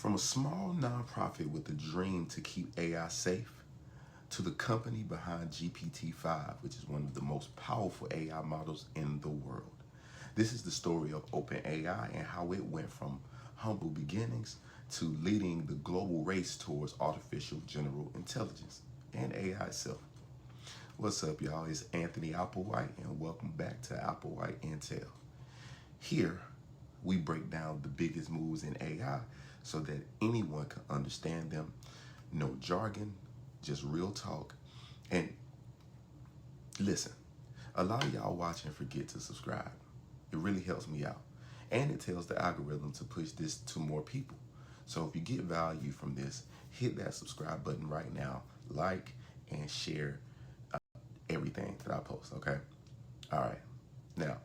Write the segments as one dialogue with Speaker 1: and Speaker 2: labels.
Speaker 1: From a small nonprofit with a dream to keep AI safe, to the company behind GPT-5, which is one of the most powerful AI models in the world. This is the story of OpenAI and how it went from humble beginnings to leading the global race towards artificial general intelligence and AI itself. What's up, y'all? It's Anthony Applewhite, and welcome back to Applewhite Intel. Here, we break down the biggest moves in AI so that anyone can understand them. No jargon, just real talk. And listen, a lot of y'all watching forget to subscribe. It really helps me out. And it tells the algorithm to push this to more people. So if you get value from this, hit that subscribe button right now, like and share everything that I post, okay? All right. Now,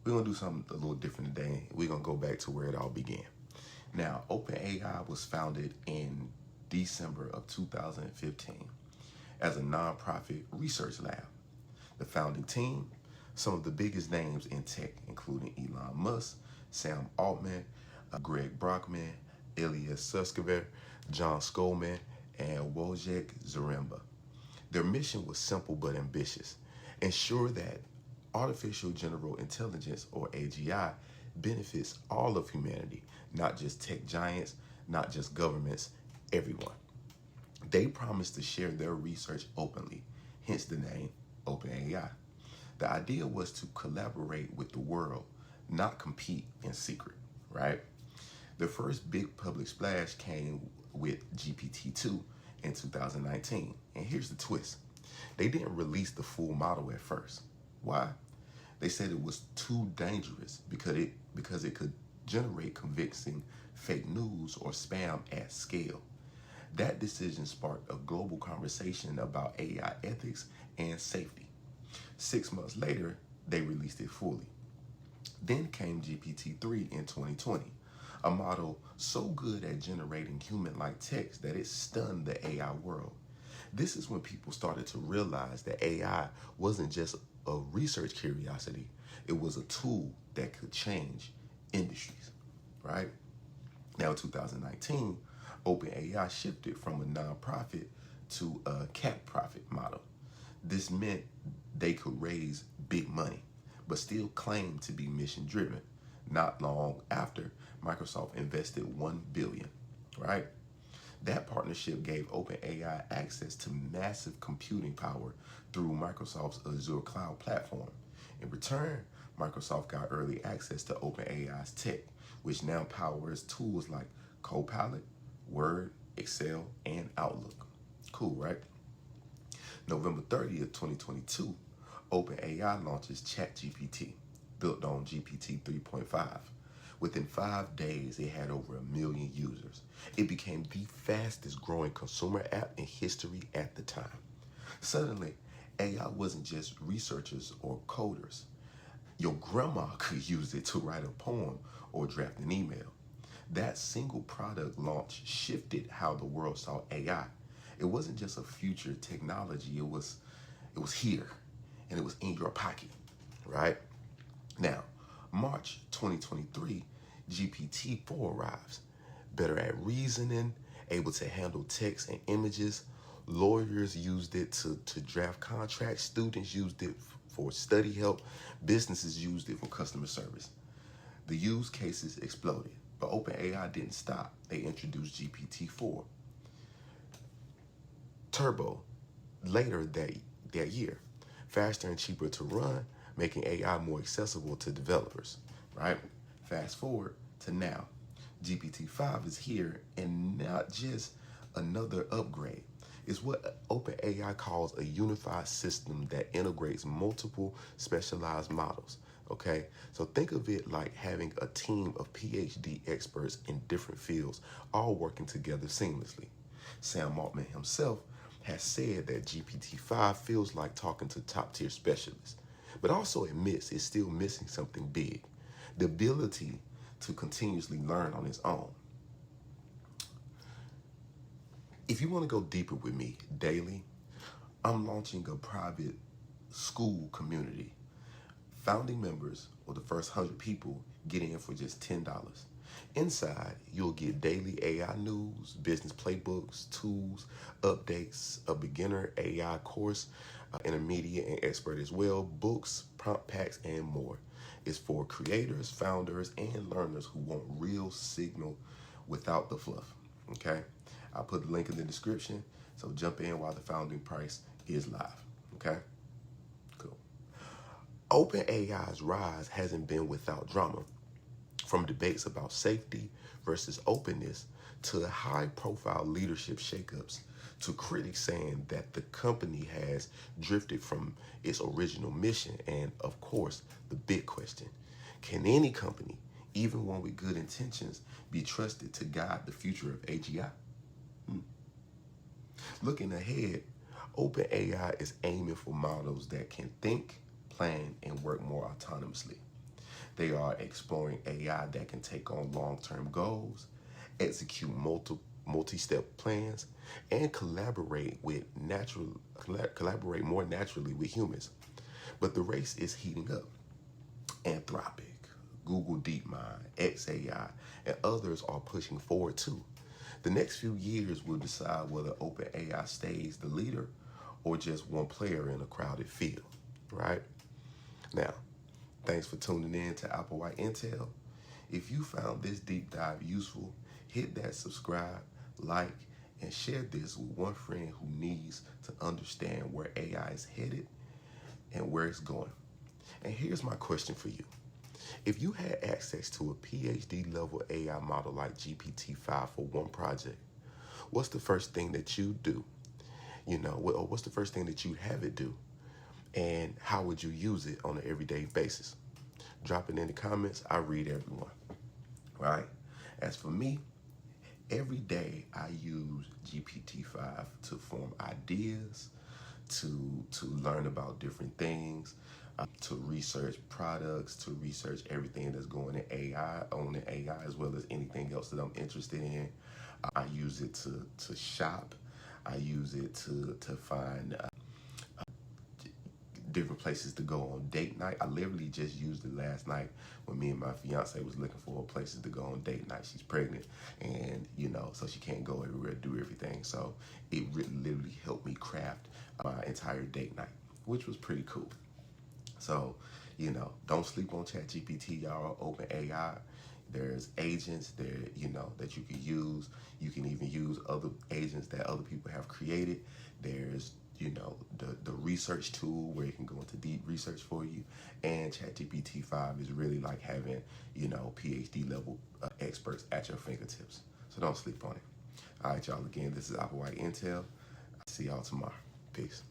Speaker 1: we're going to do something a little different today. We're going to go back to where it all began. Now, OpenAI was founded in December of 2015 as a nonprofit research lab. The founding team, some of the biggest names in tech, including Elon Musk, Sam Altman, Greg Brockman, Ilya Sutskever, John Skool, and Wojciech Zaremba. Their mission was simple but ambitious: ensure that artificial general intelligence, or AGI, benefits all of humanity, not just tech giants, not just governments, everyone. They promised to share their research openly, hence the name OpenAI. The idea was to collaborate with the world, not compete in secret, right? The first big public splash came with GPT-2 in 2019. And here's the twist. They didn't release the full model at first. Why? They said it was too dangerous because it could generate convincing fake news or spam at scale. That decision sparked a global conversation about AI ethics and safety. 6 months later, they released it fully. Then came GPT-3 in 2020, a model so good at generating human-like text that it stunned the AI world. This is when people started to realize that AI wasn't just a research curiosity, it was a tool that could change industries, right? Now, in 2019, OpenAI shifted from a nonprofit to a cap profit model. This meant they could raise big money, but still claim to be mission driven. Not long after, Microsoft invested $1 billion, right? That partnership gave OpenAI access to massive computing power through Microsoft's Azure cloud platform. In return, Microsoft got early access to OpenAI's tech, which now powers tools like Copilot, Word, Excel, and Outlook. Cool, right? November 30th, 2022, OpenAI launches ChatGPT, built on GPT 3.5. Within 5 days, it had over 1 million users. It became the fastest growing consumer app in history at the time. Suddenly, AI wasn't just researchers or coders. Your grandma could use it to write a poem or draft an email. That single product launch shifted how the world saw AI. It wasn't just a future technology, it was here, and it was in your pocket, right? Now, March 2023, GPT-4 arrives. Better at reasoning, able to handle text and images. Lawyers used it to draft contracts. Students used it for study help. Businesses used it for customer service. The use cases exploded, but OpenAI didn't stop. They introduced GPT-4 Turbo later that year. Faster and cheaper to run, making AI more accessible to developers, right? Fast forward to now. GPT-5 is here, and not just another upgrade. It's what OpenAI calls a unified system that integrates multiple specialized models, okay? So think of it like having a team of PhD experts in different fields, all working together seamlessly. Sam Altman himself has said that GPT-5 feels like talking to top-tier specialists, but also admits it's still missing something big: the ability to continuously learn on its own. If you want to go deeper with me daily, I'm launching a private Skool Community. Founding members, or the first 100 people, get in for just $10. Inside, you'll get daily AI news, business playbooks, tools, updates, a beginner AI course, intermediate and expert as well, books, prompt packs, and more. It's for creators, founders, and learners who want real signal without the fluff. Okay? I'll put the link in the description, so jump in while the founding price is live. Okay? Cool. OpenAI's rise hasn't been without drama. From debates about safety versus openness to high-profile leadership shakeups to critics saying that the company has drifted from its original mission. And of course, the big question, can any company, even one with good intentions, be trusted to guide the future of AGI? Looking ahead, OpenAI is aiming for models that can think, plan, and work more autonomously. They are exploring AI that can take on long-term goals, execute multi-step plans, and collaborate more naturally with humans. But the race is heating up. Anthropic, Google DeepMind, xAI, and others are pushing forward too. The next few years will decide whether OpenAI stays the leader or just one player in a crowded field, right? Now, thanks for tuning in to Applewhite Intel. If you found this deep dive useful, hit that subscribe, like, and share this with one friend who needs to understand where AI is headed and where it's going. And here's my question for you. If you had access to a PhD level AI model like GPT-5 for one project, what's the first thing that you do? What's the first thing that you'd have it do? And how would you use it on an everyday basis? Drop it in the comments. I read everyone, right? As for me, every day I use GPT-5 to form ideas, to learn about different things, to research products, to research everything that's going in AI, on AI, as well as anything else that I'm interested in. I use it to shop. I use it to find different places to go on date night. I literally just used it last night when me and my fiance was looking for places to go on date night. She's pregnant, and so she can't go everywhere, do everything. So it really literally helped me craft my entire date night, which was pretty cool. So, don't sleep on ChatGPT, y'all, OpenAI. There's agents there, that you can use. You can even use other agents that other people have created. There's, the research tool where you can go into deep research for you. And ChatGPT-5 is really like having, PhD level experts at your fingertips. So don't sleep on it. All right, y'all, again, this is Applewhite Intel. See y'all tomorrow. Peace.